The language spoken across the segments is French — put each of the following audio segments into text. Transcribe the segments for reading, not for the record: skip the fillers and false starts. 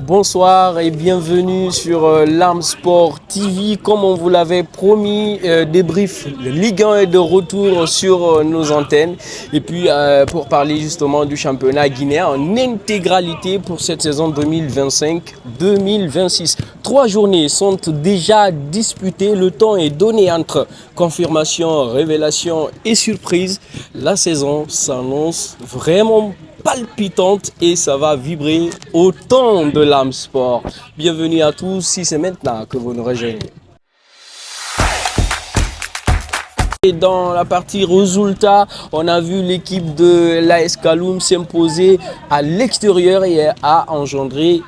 Bonsoir et bienvenue sur l'Arme Sport TV. Comme on vous l'avait promis, débrief de Ligue 1 est de retour sur nos antennes. Et puis pour parler justement du championnat guinéen en intégralité pour cette saison 2025-2026. 3 journées sont déjà disputées. Le temps est donné entre confirmation, révélation et surprise. La saison s'annonce vraiment palpitante et ça va vibrer au temps de l'âme sport. Bienvenue à tous si c'est maintenant que vous nous rejoignez. Et dans la partie résultats, on a vu l'équipe de l'AS Kaloum s'imposer à l'extérieur et a engendré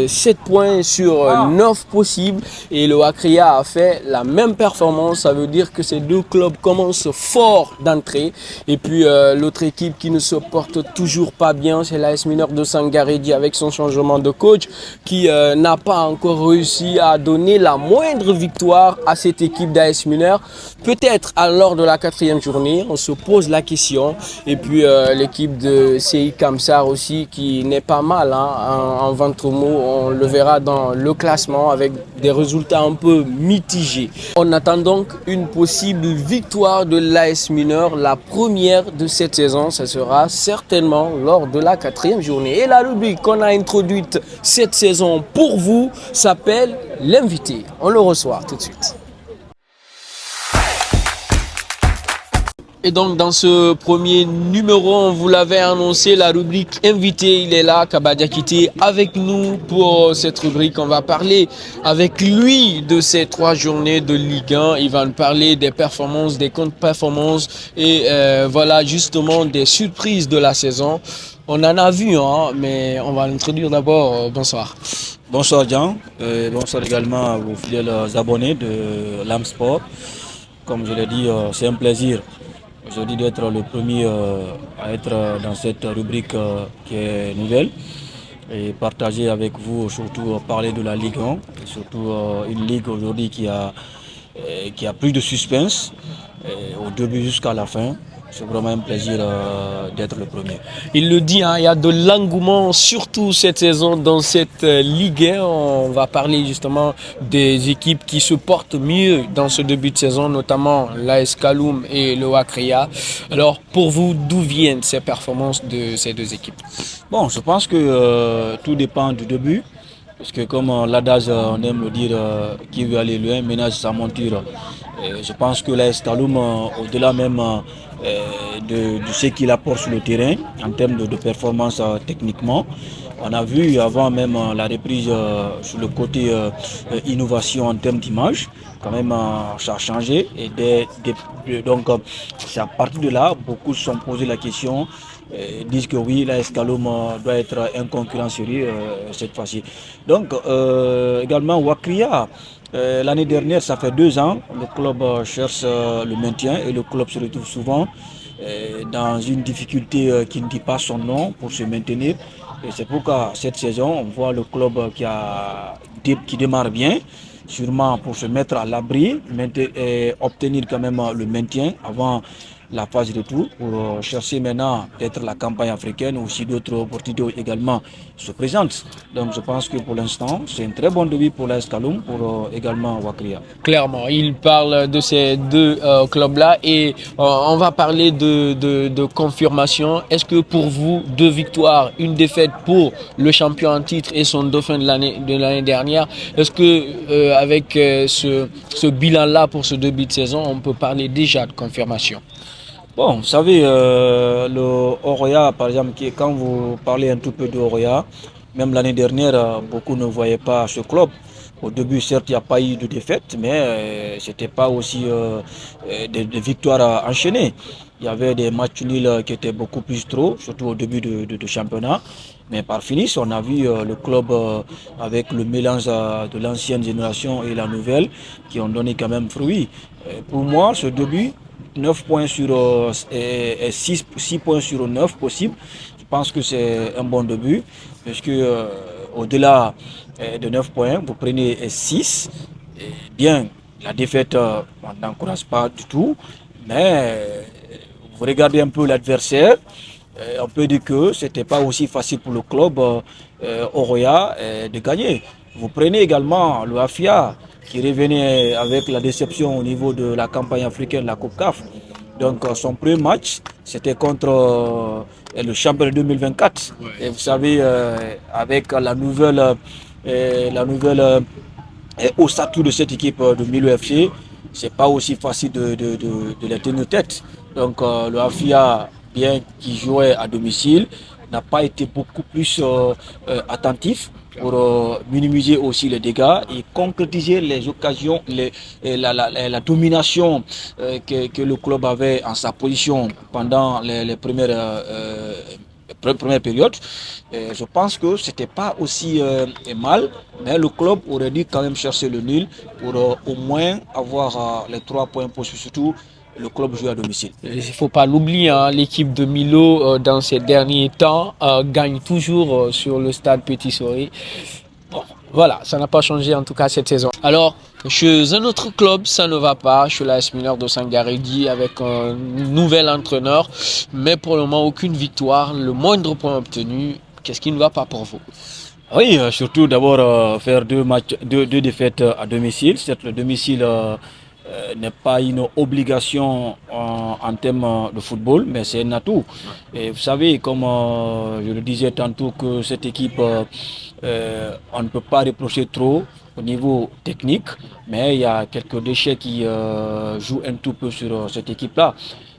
7 points sur 9 possibles. Et le Wakria a fait la même performance. Ça veut dire que ces deux clubs commencent fort d'entrée. Et puis l'autre équipe qui ne se porte toujours pas bien, c'est l'AS Mineur de Sangaredi avec son changement de coach qui n'a pas encore réussi à donner la moindre victoire à cette équipe d'AS Mineur. Peut-être lors de la 4e journée, on se pose la question. Et puis l'équipe de CI Kamsar aussi qui n'est pas mal en ventre mou. On le verra dans le classement avec des résultats un peu mitigés. On attend donc une possible victoire de l'AS Mineur, la première de cette saison. Ça sera certainement lors de la 4e journée. Et la rubrique qu'on a introduite cette saison pour vous s'appelle l'invité. On le reçoit tout de suite. Et donc dans ce premier numéro, on vous l'avait annoncé, la rubrique invité, il est là, Kabadiakité, avec nous pour cette rubrique. On va parler avec lui de ces 3 journées de Ligue 1. Il va nous parler des performances, des contre-performances et voilà justement des surprises de la saison. On en a vu, mais on va l'introduire d'abord. Bonsoir. Bonsoir Jean, bonsoir également à vos fidèles abonnés de l'Arme Sport. Comme je l'ai dit, c'est un plaisir aujourd'hui d'être le premier à être dans cette rubrique qui est nouvelle et partager avec vous, surtout parler de la Ligue 1, et surtout une ligue aujourd'hui qui a plus de suspense au début jusqu'à la fin. C'est vraiment un plaisir d'être le premier. Il le dit, il y a de l'engouement, surtout cette saison dans cette Ligue 1. On va parler justement des équipes qui se portent mieux dans ce début de saison, notamment l'AS Kaloum et le Wakria. Alors, pour vous, d'où viennent ces performances de ces deux équipes? Bon, je pense que tout dépend du début. Parce que comme l'adage, on aime le dire, qui veut aller loin ménage sa monture. Je pense que l'AS Kaloum, au-delà même de ce qu'il apporte sur le terrain, en termes de performance techniquement, on a vu avant même la reprise sur le côté innovation en termes d'image, quand même ça a changé. Donc c'est à partir de là, beaucoup se sont posé la question, disent que oui, l'AS Kaloum doit être un concurrent sérieux cette fois-ci. Donc également Wakria, l'année dernière, ça fait 2 ans, le club cherche le maintien et le club se retrouve souvent dans une difficulté qui ne dit pas son nom pour se maintenir. Et c'est pourquoi cette saison, on voit le club qui démarre bien, sûrement pour se mettre à l'abri, et obtenir quand même le maintien avant la phase de retour pour chercher maintenant peut-être la campagne africaine ou aussi d'autres opportunités également se présentent. Donc je pense que pour l'instant, c'est un très bon début pour l'AS Kaloum, pour également Wakria. Clairement, il parle de ces deux clubs-là et on va parler de confirmation. Est-ce que pour vous, 2 victoires, une défaite pour le champion en titre et son dauphin de l'année dernière, est-ce que avec ce bilan-là pour ce début de saison, on peut parler déjà de confirmation? Bon, vous savez, le Oroya, par exemple, quand vous parlez un tout peu de Oroya, même l'année dernière, beaucoup ne voyaient pas ce club. Au début, certes, il n'y a pas eu de défaite, mais ce n'était pas aussi des victoires enchaînées. Il y avait des matchs nuls qui étaient beaucoup plus trop, surtout au début de championnat. Mais par finish, on a vu le club avec le mélange de l'ancienne génération et la nouvelle qui ont donné quand même fruit. Pour moi, ce début, 9 points sur 6 points sur 9 possibles. Je pense que c'est un bon début parce que au-delà de 9 points, vous prenez 6. Bien, la défaite, on n'encourage pas du tout, mais vous regardez un peu l'adversaire. On peut dire que ce n'était pas aussi facile pour le club Oroya de gagner. Vous prenez également le Afia qui revenait avec la déception au niveau de la campagne africaine de la Coupe CAF. Donc son premier match, c'était contre le champion 2024. Ouais. Et vous savez, avec la nouvelle ossature de cette équipe de Milo FC, c'est pas aussi facile de les tenir tête. Donc le Afia, bien qu'il jouait à domicile, n'a pas été beaucoup plus attentif pour minimiser aussi les dégâts et concrétiser les occasions, la domination que le club avait en sa position pendant les première période. Je pense que c'était pas aussi mal, mais le club aurait dû quand même chercher le nul pour au moins avoir les 3 points positifs, surtout le club joue à domicile. Il ne faut pas l'oublier, hein, l'équipe de Milo dans ces derniers temps gagne toujours sur le stade Petit Souris. Bon, voilà, ça n'a pas changé en tout cas cette saison. Alors, chez un autre club, ça ne va pas. Chez l'AS Mineur de Sangarégui avec un nouvel entraîneur. Mais pour le moment, aucune victoire, le moindre point obtenu. Qu'est-ce qui ne va pas pour vous? Oui, surtout d'abord faire deux défaites à domicile. Certes, le domicile n'est pas une obligation en termes de football, mais c'est un atout. Et vous savez, comme je le disais tantôt, que cette équipe, on ne peut pas reprocher trop au niveau technique, mais il y a quelques déchets qui jouent un tout peu sur cette équipe-là.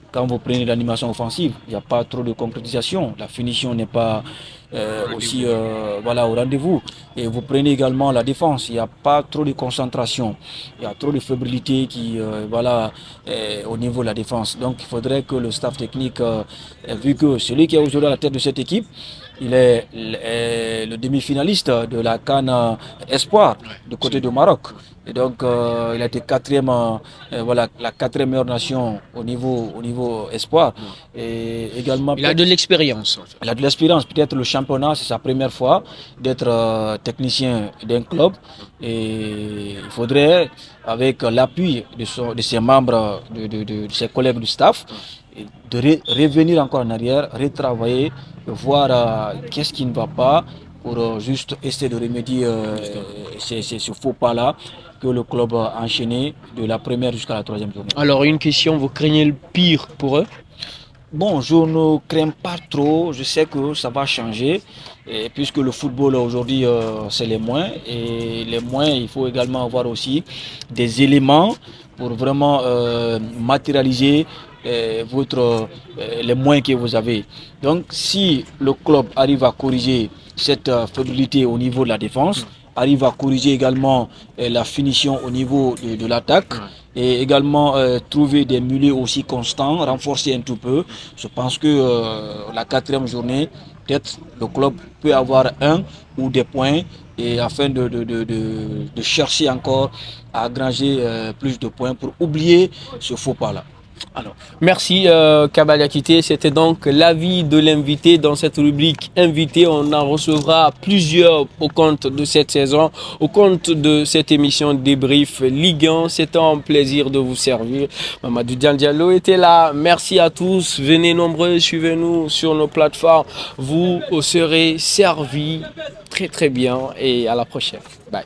Quand vous prenez l'animation offensive, il n'y a pas trop de concrétisation. La finition n'est pas aussi au rendez-vous. Et vous prenez également la défense, il n'y a pas trop de concentration. Il y a trop de fébrilité au niveau de la défense. Donc il faudrait que le staff technique, vu que celui qui est aujourd'hui à la tête de cette équipe, il est le demi-finaliste de la CAN Espoir du côté du Maroc. Et donc il a été la quatrième meilleure nation au niveau Espoir. Et également, il a de l'expérience. Il a de l'expérience. Peut-être le championnat, c'est sa première fois d'être technicien d'un club. Et il faudrait, avec l'appui de ses membres, de ses collègues du staff, de revenir encore en arrière, retravailler, voir qu'est-ce qui ne va pas pour juste essayer de remédier ce faux pas-là que le club a enchaîné de la première jusqu'à la troisième journée. Alors une question, vous craignez le pire pour eux? Bon, je ne crains pas trop, je sais que ça va changer, et puisque le football aujourd'hui c'est les moins, et les moins il faut également avoir aussi des éléments pour vraiment matérialiser les moyens que vous avez. Donc si le club arrive à corriger cette fébrilité au niveau de la défense, arrive à corriger également la finition au niveau de l'attaque et également trouver des milieux aussi constants, renforcer un tout peu, je pense que la quatrième journée, peut-être le club peut avoir un ou des points et afin de chercher encore à engranger plus de points pour oublier ce faux pas-là. Alors, merci Kabaliakité, c'était donc l'avis de l'invité dans cette rubrique invité. On en recevra plusieurs au compte de cette saison, au compte de cette émission débrief Ligue 1. C'est un plaisir de vous servir. Mamadou Diallo était là. Merci à tous. Venez nombreux, suivez-nous sur nos plateformes. Vous serez servis très très bien et à la prochaine. Bye.